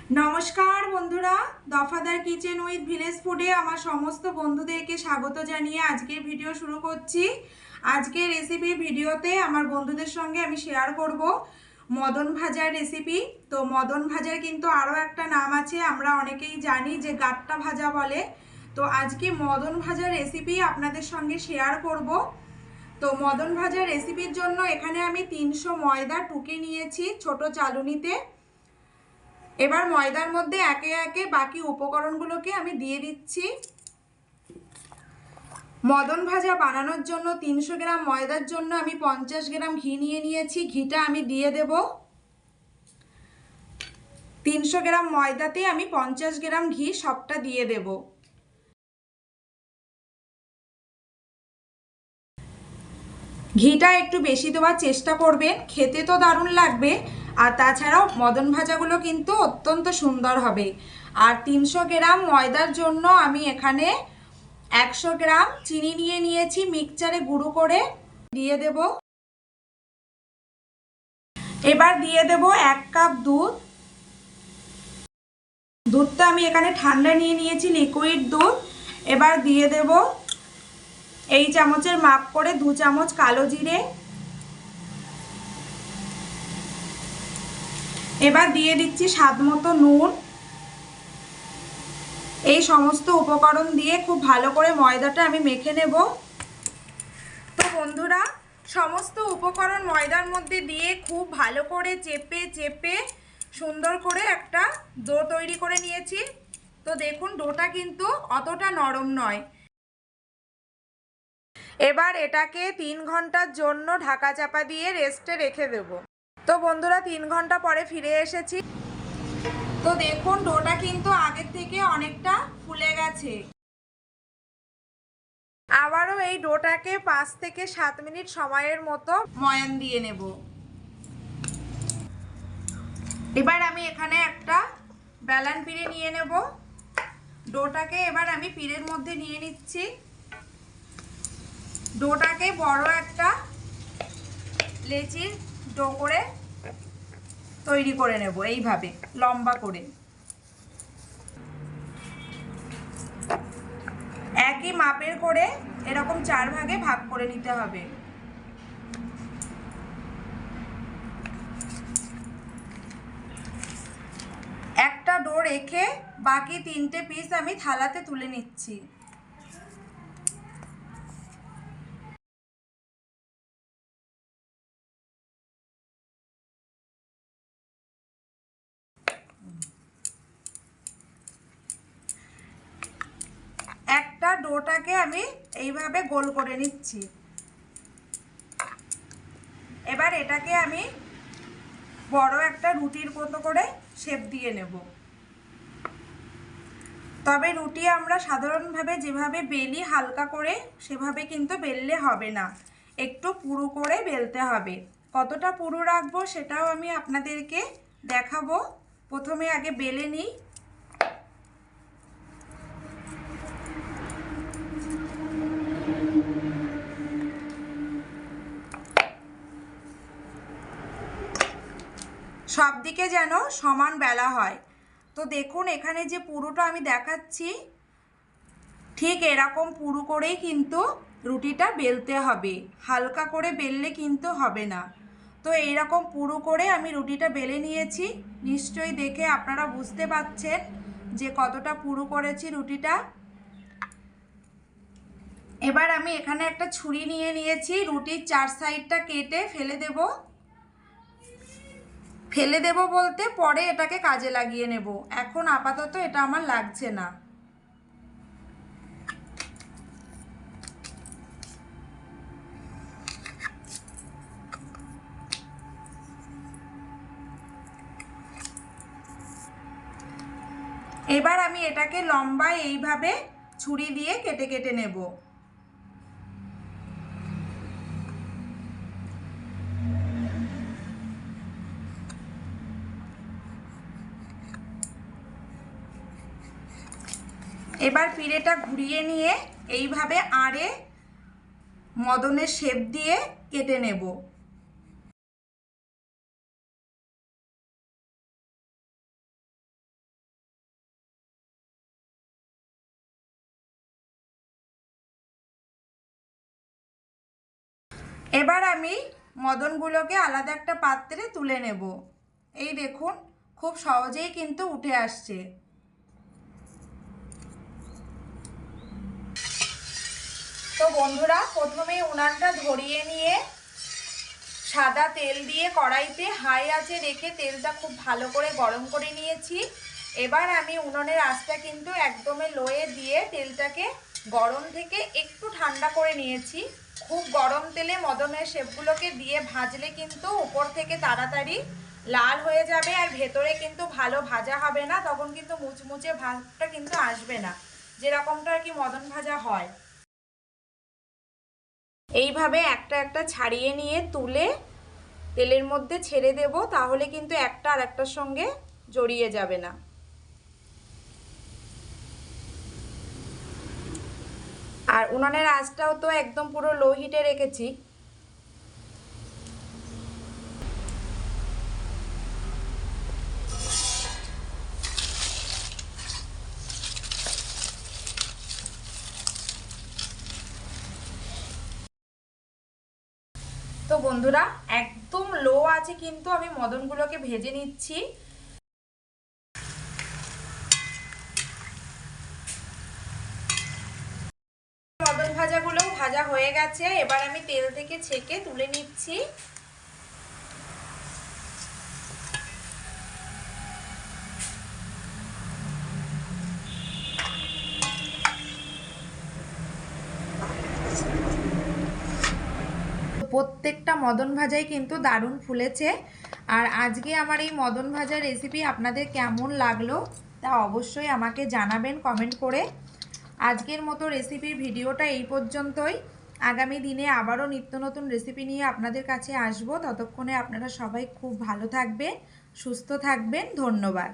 নমস্কার বন্ধুরা, দফাদার kitchen with village ফুডে আমার সমস্ত বন্ধুদেরকে স্বাগত জানিয়ে আজকের ভিডিও শুরু করছি। আজকের রেসিপি ভিডিওতে আমার বন্ধুদের সঙ্গে আমি শেয়ার করব মদন ভাজার রেসিপি। তো মদন ভাজার কিন্তু আরও একটা নাম আছে, আমরা অনেকেই জানি যে গাট্টা ভাজা বলে। তো আজকে মদন ভাজার রেসিপি আপনাদের সঙ্গে শেয়ার করব। তো মদন ভাজার রেসিপির জন্য এখানে আমি 300 ময়দা টুকে নিয়েছি ছোট চালুনিতে। এবার ময়দার মধ্যে একে একে বাকি উপকরণগুলোকে আমি দিয়ে দিচ্ছি। মদন ভাজা বানানোর জন্য 300 গ্রাম ময়দার জন্য আমি 50 গ্রাম ঘি নিয়ে নিয়েছি। ঘিটা আমি দিয়ে দেব। 300 গ্রাম ময়দাতে আমি 50 গ্রাম ঘি সবটা দিয়ে দেব। ঘিটা একটু বেশি দেওয়ার চেষ্টা করবেন, খেতে তো দারুণ লাগবে। আর তাছাড়াও মদন ভাজাগুলো কিন্তু অত্যন্ত সুন্দর হবে। আর 300 গ্রাম ময়দার জন্য আমি এখানে 100 গ্রাম চিনি নিয়ে নিয়েছি, মিক্সচারে গুঁড়ো করে দিয়ে দেব। এবার দিয়ে দেব 1 কাপ দুধ। দুধটা আমি এখানে ঠান্ডা নিয়ে নিয়েছি, লিকুইড দুধ। এবার দিয়ে দেব এই চামচের মাপ করে 2 চামচ কালো জিরে। এবার দিয়ে দিচ্ছি স্বাদ মতো নুন। এই সমস্ত উপকরণ দিয়ে খুব ভালো করে ময়দাটা আমি মেখে নেব। তো বন্ধুরা, সমস্ত উপকরণ ময়দার মধ্যে দিয়ে খুব ভালো করে চেপে চেপে সুন্দর করে একটা ডো তৈরি করে নিয়েছি। তো দেখুন, ডোটা কিন্তু অতটা নরম নয়। এবার এটাকে 3 ঘন্টার জন্য ঢাকা চাপা দিয়ে রেস্টে রেখে দেব। তো বন্ধুরা, 3 ঘন্টা পরে ফিরে এসেছি। তো দেখুন, ডোটা কিন্তু আগের থেকে অনেকটা ফুলে গেছে। আবারও এই ডোটাকে 5 থেকে 7 মিনিট সময়ের মতো ময়ান দিয়ে নেব। এবার আমি এখানে একটা বেলান পিঁড়ে নিয়ে নেব। ডোটাকে এবার আমি পিঁড়ের মধ্যে নিয়ে নিচ্ছি। ডোটাকে বড় একটা লেচির ডো করে তৈরি করে নেব, এইভাবে লম্বা করে। একই মাপের করে এরকম 4 ভাগে ভাগ করে নিতে হবে। একটা ডো রেখে বাকি 3টে পিস আমি থালাতে তুলে নিচ্ছি। একটা ডোটাকে আমি এইভাবে গোল করে নিচ্ছি। এবার এটাকে আমি বড় একটা রুটির মতো করে শেপ দিয়ে নেব। তবে রুটি আমরা সাধারণভাবে যেভাবে বেলি হালকা করে, সেভাবে কিন্তু বেললে হবে না, একটু পুরু করে বেলতে হবে। কতটা পুরু রাখবো সেটাও আমি আপনাদেরকে দেখাবো। প্রথমে আগে বেলে নিই। সব দিকে যেন সমান বেলা হয়। তো দেখুন, এখানে যে পুরোটা আমি দেখাচ্ছি, ঠিক এরকম পুরু করেই কিন্তু রুটিটা বেলতে হবে, হালকা করে বেললে কিন্তু হবে না। তো এইরকম পুরু করে আমি রুটিটা বেলে নিয়েছি। নিশ্চয়ই দেখে আপনারা বুঝতে পারছেন যে কতটা পুরু করেছি রুটিটা। এবার আমি এখানে একটা ছুরি নিয়ে নিয়েছি, রুটির 4 সাইডটা কেটে ফেলে দেব। ফেলে দেব বলতে পরে এটাকে কাজে লাগিয়ে নেব, এখন আপাতত এটা আমার লাগছে না। এবার আমি এটাকে লম্বায় এইভাবে ছুরি দিয়ে কেটে কেটে নেব। এবার পিঁড়েটা ঘুরিয়ে নিয়ে এইভাবে আড়ে মদনের শেপ দিয়ে কেটে নেব। এবার আমি মদনগুলোকে আলাদা একটা পাত্রে তুলে নেব। এই দেখুন খুব সহজেই কিন্তু উঠে আসছে। তো বন্ধুরা, প্রথমে উনানটা ধরিয়ে নিয়ে সাদা তেল দিয়ে কড়াইতে হাই আঁচে রেখে তেলটা খুব ভালো করে গরম করে নিয়েছি। এবার আমি উনুনের আঁচটা কিন্তু একদমই লোয়ে দিয়ে তেলটাকে গরম থেকে একটু ঠান্ডা করে নিয়েছি। খুব গরম তেলে মদনের শেপগুলোকে দিয়ে ভাজলে কিন্তু উপর থেকে তাড়াতাড়ি লাল হয়ে যাবে আর ভেতরে কিন্তু ভালো ভাজা হবে না, তখন কিন্তু মুচমুচে ভাবটা কিন্তু আসবে না, যেরকমটা আর কি মদন ভাজা হয়। এইভাবে একটা একটা ছাড়িয়ে নিয়ে তুলে তেলের মধ্যে ছেড়ে দেব, তাহলে কিন্তু একটা আর একটার সঙ্গে জড়িয়ে যাবে না। আর উনানের আঁচটাও তো একদম পুরো লো হিটে রেখেছি। তো বন্ধুরা, একদম লো আছে কিন্তু আমি মদনগুলোকে ভেজে নিচ্ছি। মদন ভাজাগুলোও ভাজা হয়ে গেছে, এবার আমি তেল থেকে ছেঁকে তুলে নিচ্ছি। প্রত্যেকটা মদন ভাজাই কিন্তু দারুণ ফুলেছে। আর আজকে আমার এই মদন ভাজার রেসিপি আপনাদের কেমন লাগলো তা অবশ্যই আমাকে জানাবেন কমেন্ট করে। আজকের মতো রেসিপির ভিডিওটা এই পর্যন্তই। আগামী দিনে আবারও নিত্য নতুন রেসিপি নিয়ে আপনাদের কাছে আসব। ততক্ষণে আপনারা সবাই খুব ভালো থাকবেন, সুস্থ থাকবেন। ধন্যবাদ।